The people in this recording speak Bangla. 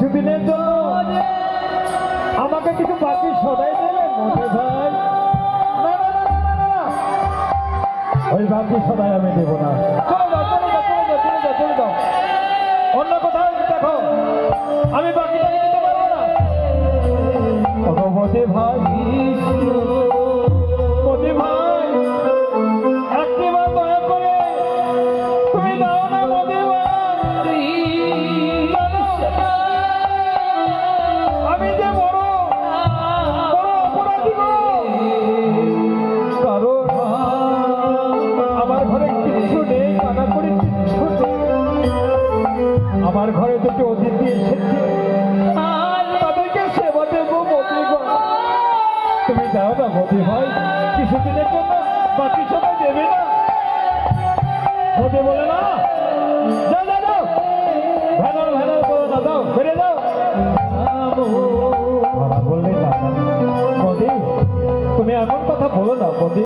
কিছুদিনের জন্য আমাকে কিছু বাকি সদাই দেবে মোদি ভাই? না না না না না না, ওই বাকি সদাই আমি দেবো না। চলে যাও চলে যাও চলে যাও চলে যাও চলে যাও, অন্য কোথাও দেখো, আমি বাকি টাকা দিতে পারবো না। মোদি ভাই, মোদি ভাই, একটিবার দয়া করে তুমি দাও না মোদি ভাই। আমি যে বড় বড় অপরাধী গো, কারণ আমার ঘরে কিচ্ছু নেই, কানা করে কিচ্ছু নেই। আমার ঘরে দুটো অতিথি এসেছে, তাদেরকে সেবা দেবো মোদি ভাই। তুমি দাও না মোদি ভাই, কিছুদিনের জন্য বাকি সময় দেবে না? মোদি বলে না, যাও যাও যাও, ভ্যানর ভ্যানর করো না, দাও বেরিয়ে যাও। বাবা বললেন না মোদি, তুমি এমন কথা বলো না মোদি।